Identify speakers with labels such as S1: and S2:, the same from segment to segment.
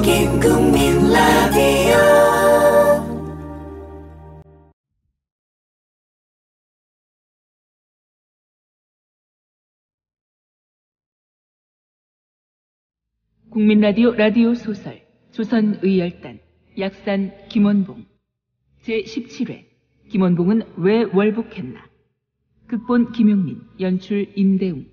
S1: 국민 라디오
S2: 국민 라디오 소설 조선의열단 약산 김원봉 제17회 김원봉은 왜 월북했나. 극본 김용민, 연출 임대웅.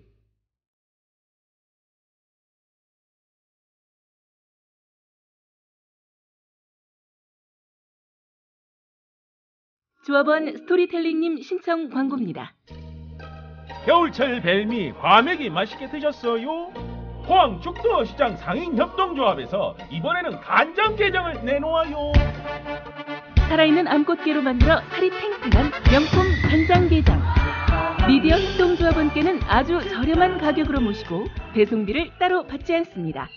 S2: 조합원 스토리텔링님 신청 광고입니다.
S3: 겨울철 벨미 과메기 맛있게 드셨어요? 포항 죽도 시장 상인협동조합에서 이번에는 간장게장을 내놓아요.
S2: 살아있는 암꽃게로 만들어 살이 탱탱한 명품 간장게장. 미디어 협동조합원께는 아주 저렴한 가격으로 모시고 배송비를 따로 받지 않습니다.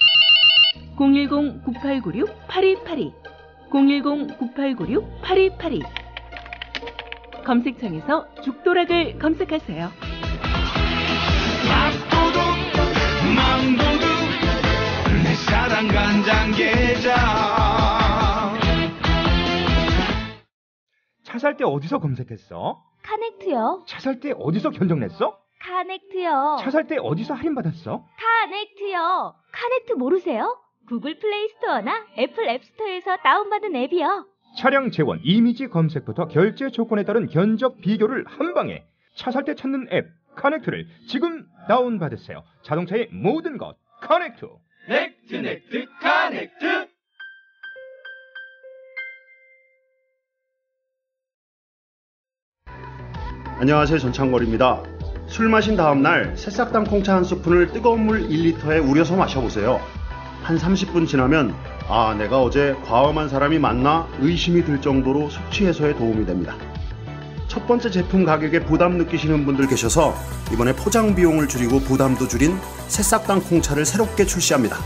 S2: 010-9896-8282 010-9896-8282 검색창에서 죽도락을 검색하세요.
S4: 밥도둑 망도둑 내 사랑 간장게장.
S5: 차 살 때 어디서 검색했어?
S6: 카넥트요.
S5: 차 살 때 어디서 견적냈어?
S6: 카넥트요.
S5: 차 살 때 어디서 할인받았어?
S6: 카넥트요. 카넥트 모르세요? 구글 플레이 스토어나 애플 앱스토어에서 다운받은 앱이요.
S5: 차량 재원, 이미지 검색부터 결제 조건에 따른 견적 비교를 한 방에. 차 살 때 찾는 앱 카넥트를 지금 다운받으세요. 자동차의 모든 것 카넥트.
S4: 넥트 카넥트.
S7: 안녕하세요, 전창걸입니다. 술 마신 다음날 새싹당 콩차 한 스푼을 뜨거운 물 1리터에 우려서 마셔보세요. 한 30분 지나면 내가 어제 과음한 사람이 맞나 의심이 들 정도로 숙취 해소에 도움이 됩니다. 첫 번째 제품 가격에 부담 느끼시는 분들 계셔서 이번에 포장 비용을 줄이고 부담도 줄인 새싹당 콩차를 새롭게 출시합니다.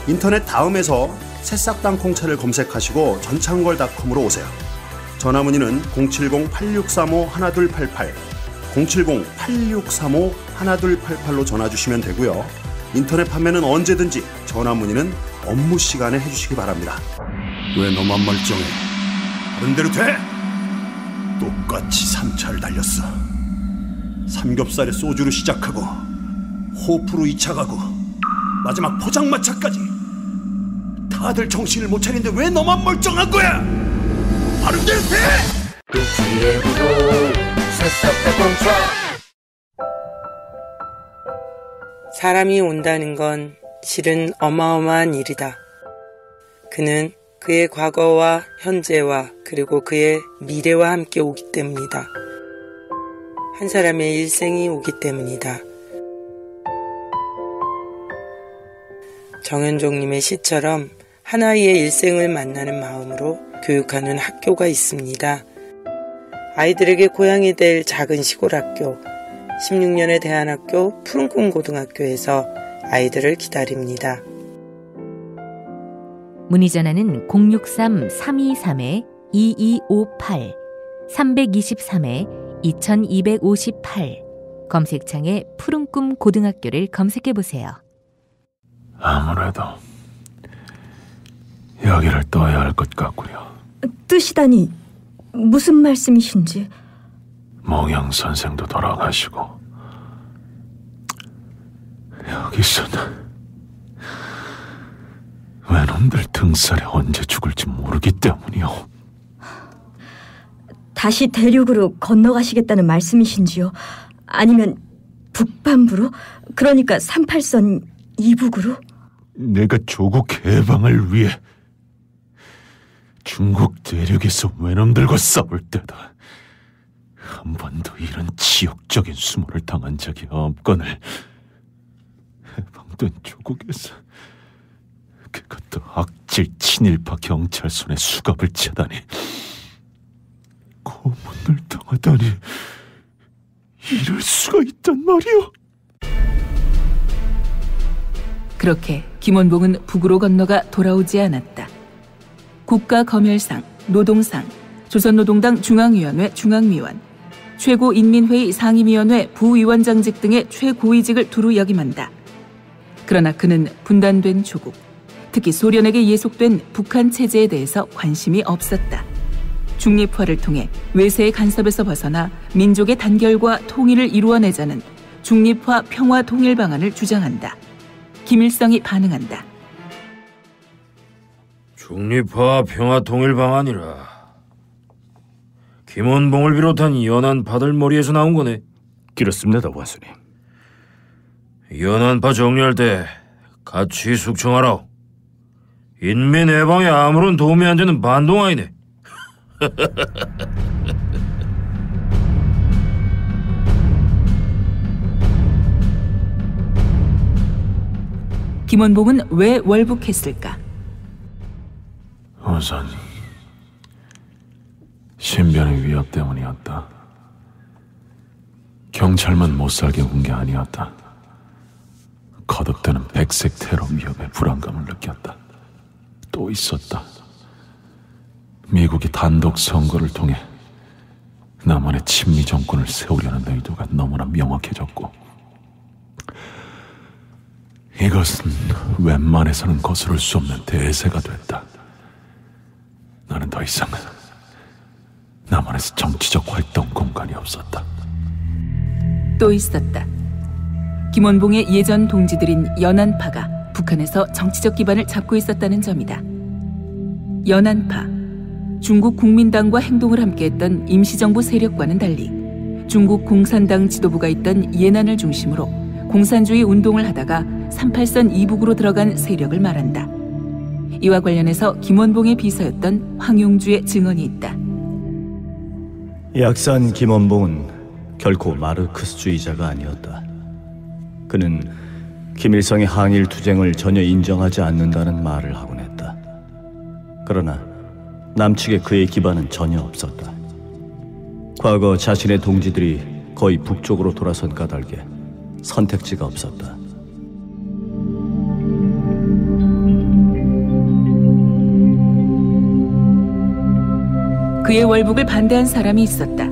S7: 인터넷 다음에서 새싹당 콩차를 검색하시고 전창걸닷컴으로 오세요. 전화문의는 070-8635-1288 070-8635-1288로 전화주시면 되고요. 인터넷 판매는 언제든지 전화 문의는 업무 시간에 해주시기 바랍니다. 왜 너만 멀쩡해? 다른 대로 돼? 똑같이 3차를 달렸어. 삼겹살에 소주로 시작하고 호프로 2차 가고 마지막 포장마차까지. 다들 정신을 못 차리는데 왜 너만 멀쩡한 거야? 다른 대로 돼!
S1: 그치의 구도 새싹당 콩차.
S8: 사람이 온다는 건 실은 어마어마한 일이다. 그는 그의 과거와 현재와 그리고 그의 미래와 함께 오기 때문이다. 한 사람의 일생이 오기 때문이다. 정현종님의 시처럼 한 아이의 일생을 만나는 마음으로 교육하는 학교가 있습니다. 아이들에게 고향이 될 작은 시골 학교 16년의 대안학교 푸른꿈 고등학교에서 아이들을 기다립니다.
S9: 문의 전화는 063-323-2258 323-2258 검색창에 푸른꿈 고등학교를 검색해보세요.
S10: 아무래도 여기를 떠야 할 것 같고요.
S11: 뜨시다니 무슨 말씀이신지.
S10: 몽영 선생도 돌아가시고 여기서는 외놈들 등살에 언제 죽을지 모르기 때문이요.
S11: 다시 대륙으로 건너가시겠다는 말씀이신지요? 아니면 북반부로? 그러니까 38선 이북으로?
S10: 내가 조국 해방을 위해 중국 대륙에서 외놈들과 싸울 때다 한 번도 이런 지옥적인 수모를 당한 적이 없거늘 해방된 조국에서 그것도 악질 친일파 경찰 손에 수갑을 차다니 고문을 당하다니 이럴 수가 있단 말이오.
S2: 그렇게 김원봉은 북으로 건너가 돌아오지 않았다. 국가검열상, 노동상, 조선노동당 중앙위원회 중앙위원, 최고인민회의 상임위원회 부위원장직 등의 최고위직을 두루 역임한다. 그러나 그는 분단된 조국, 특히 소련에게 예속된 북한 체제에 대해서 관심이 없었다. 중립화를 통해 외세의 간섭에서 벗어나 민족의 단결과 통일을 이루어내자는 중립화 평화 통일 방안을 주장한다. 김일성이 반응한다.
S12: 중립화 평화 통일 방안이라 김원봉을 비롯한 연안파들 머리에서 나온 거네.
S10: 그렇습니다, 원수님.
S12: 연안파 정리할 때 같이 숙청하라. 인민 해방에 아무런 도움이 안 되는 반동아이네.
S2: 김원봉은 왜 월북했을까?
S10: 우선 신변의 위협 때문이었다. 경찰만 못 살게 군 게 아니었다. 거듭되는 백색 테러 위협에 불안감을 느꼈다. 또 있었다. 미국이 단독 선거를 통해 남한의 친미 정권을 세우려는 의도가 너무나 명확해졌고, 이것은 웬만해서는 거스를 수 없는 대세가 됐다. 나는 더 이상 남한에서 정치적 활동 공간이 없었다.
S2: 또 있었다. 김원봉의 예전 동지들인 연안파가 북한에서 정치적 기반을 잡고 있었다는 점이다. 연안파, 중국 국민당과 행동을 함께했던 임시정부 세력과는 달리 중국 공산당 지도부가 있던 예난을 중심으로 공산주의 운동을 하다가 38선 이북으로 들어간 세력을 말한다. 이와 관련해서 김원봉의 비서였던 황용주의 증언이 있다.
S13: 약산 김원봉은 결코 마르크스주의자가 아니었다. 그는 김일성의 항일 투쟁을 전혀 인정하지 않는다는 말을 하곤 했다. 그러나 남측에 그의 기반은 전혀 없었다. 과거 자신의 동지들이 거의 북쪽으로 돌아선 까닭에 선택지가 없었다.
S2: 그의 월북을 반대한 사람이 있었다.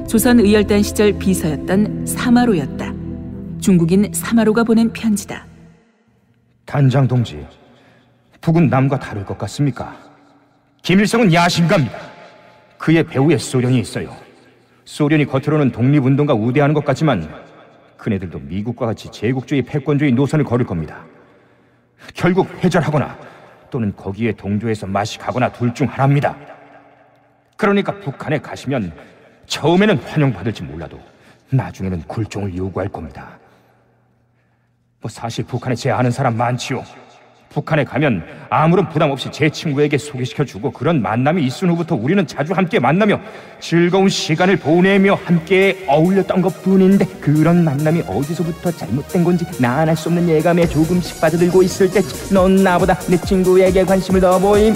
S2: 조선 의열단 시절 비서였던 사마로였다. 중국인 사마로가 보낸 편지다.
S5: 단장 동지, 북은 남과 다를 것 같습니까? 김일성은 야심가입니다. 그의 배후에 소련이 있어요. 소련이 겉으로는 독립운동가 우대하는 것 같지만 그네들도 미국과 같이 제국주의 패권주의 노선을 걸을 겁니다. 결국 회절하거나 또는 거기에 동조해서 마식하거나 둘 중 하나입니다. 그러니까 북한에 가시면 처음에는 환영받을지 몰라도 나중에는 굴종을 요구할 겁니다. 사실 북한에 제 아는 사람 많지요. 북한에 가면 아무런 부담 없이 제 친구에게 소개시켜주고 그런 만남이 있은 후부터 우리는 자주 함께 만나며 즐거운 시간을 보내며 함께 어울렸던 것뿐인데, 그런 만남이 어디서부터 잘못된 건지 나 알 수 없는 예감에 조금씩 빠져들고 있을 때 넌 나보다 내 친구에게 관심을 더 보임.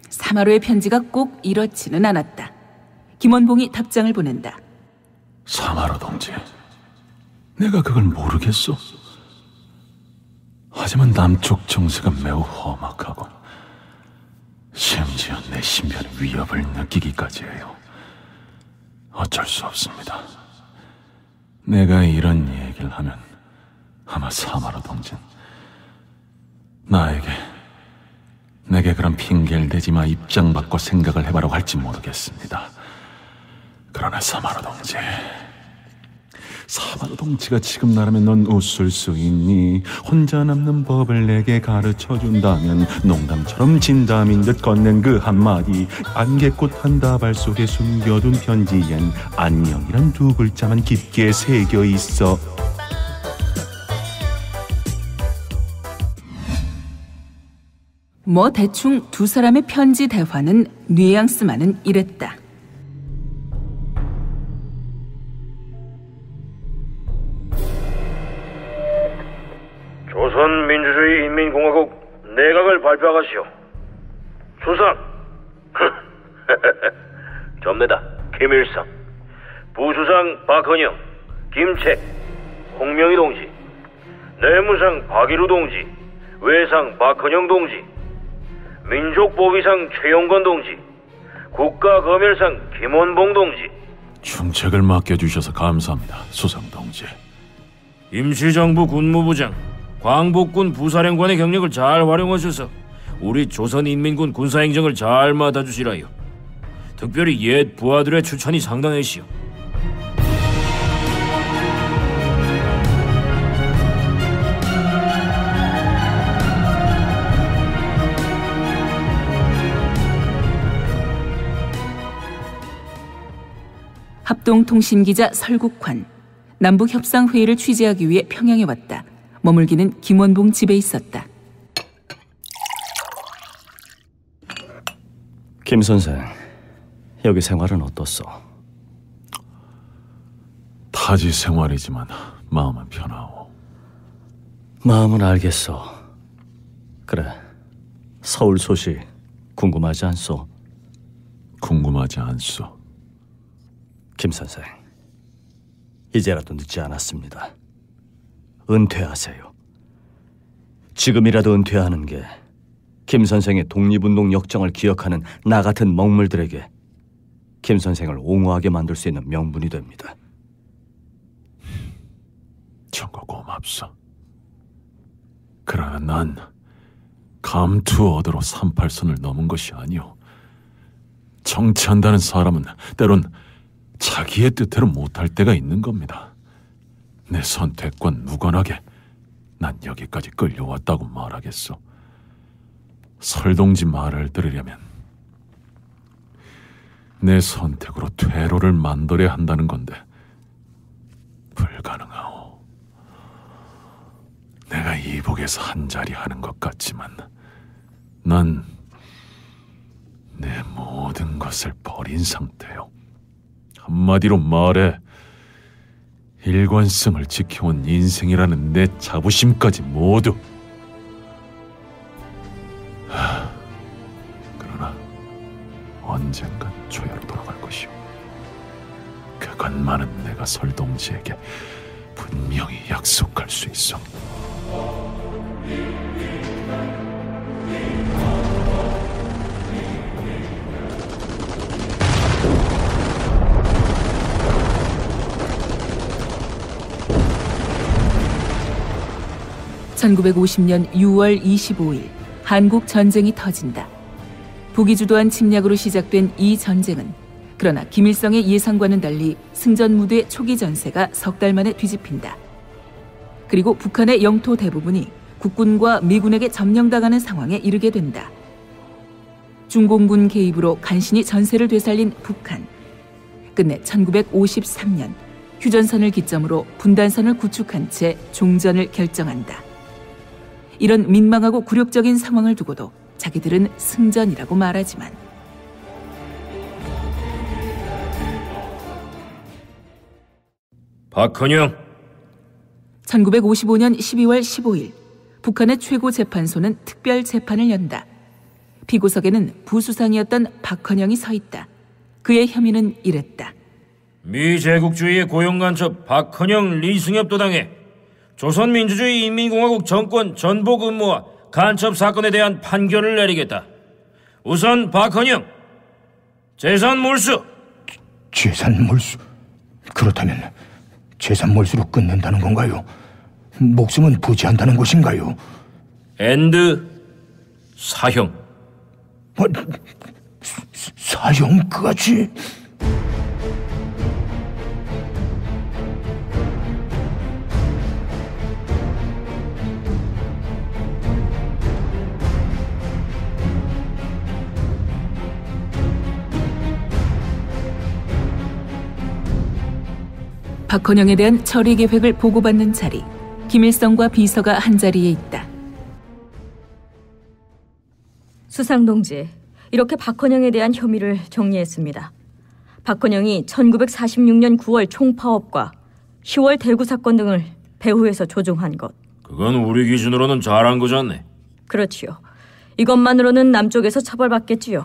S2: 사마로의 편지가 꼭 이렇지는 않았다. 김원봉이 답장을 보낸다.
S10: 사마로 동지, 내가 그걸 모르겠소. 하지만 남쪽 정세가 매우 험악하고 심지어 내 신변의 위협을 느끼기까지 해요. 어쩔 수 없습니다. 내가 이런 얘기를 하면 아마 사마로 동진 내게 그런 핑계를 대지 마, 입장 바꿔 생각을 해보라고 할지 모르겠습니다. 그러나 사마로 동지가 지금 나라면 넌 웃을 수 있니? 혼자 남는 법을 내게 가르쳐준다면 농담처럼 진담인 듯 건넨 그 한마디, 안개꽃 한 다발 속에 숨겨둔 편지엔 안녕이란 두 글자만 깊게 새겨 있어.
S2: 대충 두 사람의 편지 대화는 뉘앙스만은 이랬다.
S12: 조선민주주의 인민공화국 내각을 발표하시오. 수상 접니다. 김일성, 부수상 박헌영, 김책, 홍명희 동지, 내무상 박일우 동지, 외상 박헌영 동지, 민족보위상 최용건 동지, 국가검열상 김원봉 동지.
S10: 중책을 맡겨주셔서 감사합니다, 수상 동지.
S12: 임시정부 군무부장 광복군 부사령관의 경력을 잘 활용하셔서 우리 조선인민군 군사행정을 잘 맡아주시라요. 특별히 옛 부하들의 추천이 상당하시오.
S2: 합동통신기자 설국환. 남북협상회의를 취재하기 위해 평양에 왔다. 머물기는 김원봉 집에 있었다.
S13: 김 선생, 여기 생활은 어떻소?
S10: 타지 생활이지만 마음은 편하오.
S13: 마음은 알겠소. 그래, 서울 소식 궁금하지 않소?
S10: 궁금하지 않소.
S13: 김 선생, 이제라도 늦지 않았습니다. 은퇴하세요. 지금이라도 은퇴하는 게 김 선생의 독립운동 역정을 기억하는 나 같은 먹물들에게 김 선생을 옹호하게 만들 수 있는 명분이 됩니다.
S10: 정거 고맙소. 그러나 난 감투 얻으러 38선을 넘은 것이 아니오. 정치한다는 사람은 때론 자기의 뜻대로 못할 때가 있는 겁니다. 내 선택과 무관하게 난 여기까지 끌려왔다고 말하겠소. 설동지 말을 들으려면 내 선택으로 퇴로를 만들어야 한다는 건데 불가능하오. 내가 이북에서 한자리 하는 것 같지만 난 내 모든 것을 버린 상태요. 한마디로 말해 일관성을 지켜온 인생이라는 내 자부심까지 모두. 그러나 언젠간 조야로 돌아갈 것이오. 그것만은 내가 설동지에게 분명히 약속할 수 있어.
S2: (1950년 6월 25일) 한국 전쟁이 터진다. 북이 주도한 침략으로 시작된 이 전쟁은 그러나 김일성의 예상과는 달리 승전 무대 초기 전세가 석 달 만에 뒤집힌다. 그리고 북한의 영토 대부분이 국군과 미군에게 점령당하는 상황에 이르게 된다. 중공군 개입으로 간신히 전세를 되살린 북한. 끝내 1953년 휴전선을 기점으로 분단선을 구축한 채 종전을 결정한다. 이런 민망하고 굴욕적인 상황을 두고도 자기들은 승전이라고 말하지만
S12: 박헌영.
S2: 1955년 12월 15일 북한의 최고 재판소는 특별 재판을 연다. 피고석에는 부수상이었던 박헌영이 서 있다. 그의 혐의는 이랬다.
S12: 미제국주의의 고용간첩 박헌영, 리승엽 도당에 조선민주주의 인민공화국 정권 전복 음모와 간첩 사건에 대한 판결을 내리겠다. 우선 박헌영, 재산 몰수.
S5: 재산 몰수? 그렇다면 재산 몰수로 끝낸다는 건가요? 목숨은 부지한다는 것인가요?
S12: 엔드 사형.
S5: 사형까지?
S2: 박헌영에 대한 처리 계획을 보고받는 자리. 김일성과 비서가 한자리에 있다.
S11: 수상동지, 이렇게 박헌영에 대한 혐의를 정리했습니다. 박헌영이 1946년 9월 총파업과 10월 대구 사건 등을 배후에서 조종한 것.
S12: 그건 우리 기준으로는 잘한 거잖네.
S11: 그렇지요. 이것만으로는 남쪽에서 처벌받겠지요.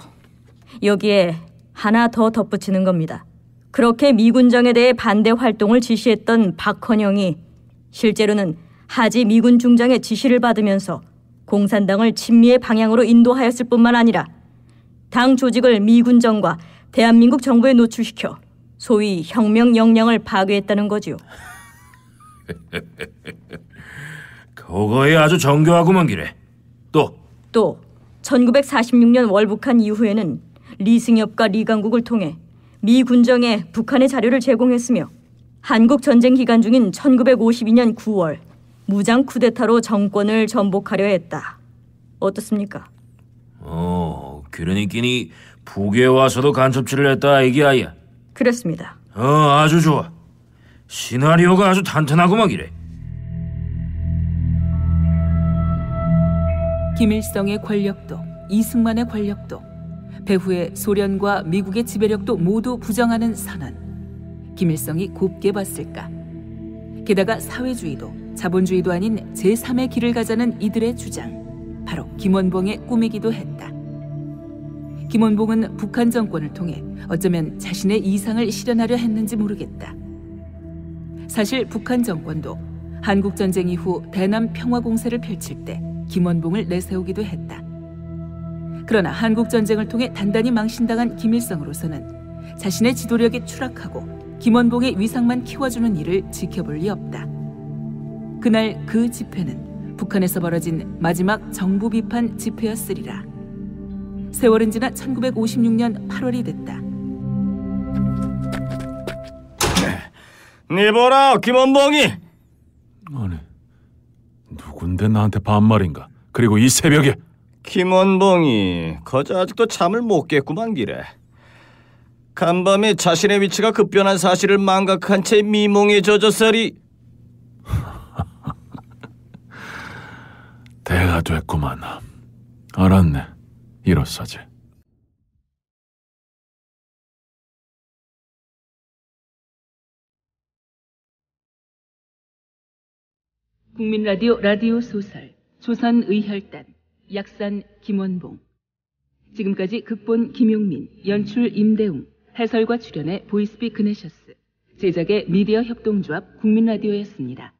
S11: 여기에 하나 더 덧붙이는 겁니다. 그렇게 미군정에 대해 반대 활동을 지시했던 박헌영이 실제로는 하지 미군 중장의 지시를 받으면서 공산당을 친미의 방향으로 인도하였을 뿐만 아니라 당 조직을 미군정과 대한민국 정부에 노출시켜 소위 혁명 역량을 파괴했다는 거지요.
S12: 그거에 아주 정교하구만 기래. 또
S11: 1946년 월북한 이후에는 리승엽과 리강국을 통해 미 군정에 북한의 자료를 제공했으며 한국 전쟁 기간 중인 1952년 9월 무장 쿠데타로 정권을 전복하려 했다. 어떻습니까?
S12: 그러니끼니 북에 와서도 간첩질을 했다 이게 아야.
S11: 그렇습니다.
S12: 아주 좋아. 시나리오가 아주 탄탄하구만 기래.
S2: 김일성의 권력도, 이승만의 권력도, 배후의 소련과 미국의 지배력도 모두 부정하는 선언. 김일성이 곱게 봤을까? 게다가 사회주의도 자본주의도 아닌 제3의 길을 가자는 이들의 주장, 바로 김원봉의 꿈이기도 했다. 김원봉은 북한 정권을 통해 어쩌면 자신의 이상을 실현하려 했는지 모르겠다. 사실 북한 정권도 한국전쟁 이후 대남 평화공세를 펼칠 때 김원봉을 내세우기도 했다. 그러나 한국전쟁을 통해 단단히 망신당한 김일성으로서는 자신의 지도력이 추락하고 김원봉의 위상만 키워주는 일을 지켜볼 리 없다. 그날 그 집회는 북한에서 벌어진 마지막 정부 비판 집회였으리라. 세월은 지나 1956년 8월이 됐다.
S13: 네 보라, 김원봉이.
S10: 아니, 누군데 나한테 반말인가? 그리고 이 새벽에.
S13: 김원봉이 거저 아직도 잠을 못 깼구만 기래. 간밤에 자신의 위치가 급변한 사실을 망각한 채 미몽에 젖어서리.
S10: 대가 됐구만. 알았네. 이렇사지.
S2: 국민라디오 라디오 소설 조선의혈단 약산 김원봉. 지금까지 극본 김용민, 연출 임대웅, 해설과 출연의 보이스피 그네셔스, 제작의 미디어 협동조합 국민라디오였습니다.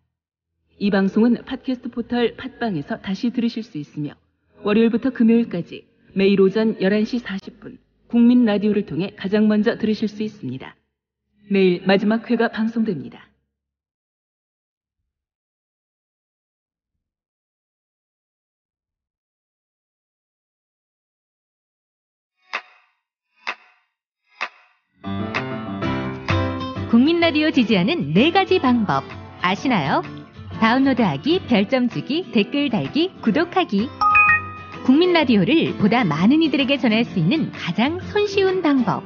S2: 이 방송은 팟캐스트 포털 팟빵에서 다시 들으실 수 있으며 월요일부터 금요일까지 매일 오전 11시 40분 국민라디오를 통해 가장 먼저 들으실 수 있습니다. 매일 마지막 회가 방송됩니다.
S9: 국민라디오 지지하는 4가지 방법 아시나요? 다운로드하기, 별점 주기, 댓글 달기, 구독하기. 국민라디오를 보다 많은 이들에게 전할 수 있는 가장 손쉬운 방법.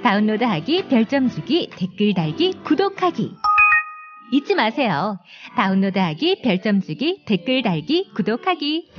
S9: 다운로드하기, 별점 주기, 댓글 달기, 구독하기. 잊지 마세요. 다운로드하기, 별점 주기, 댓글 달기, 구독하기.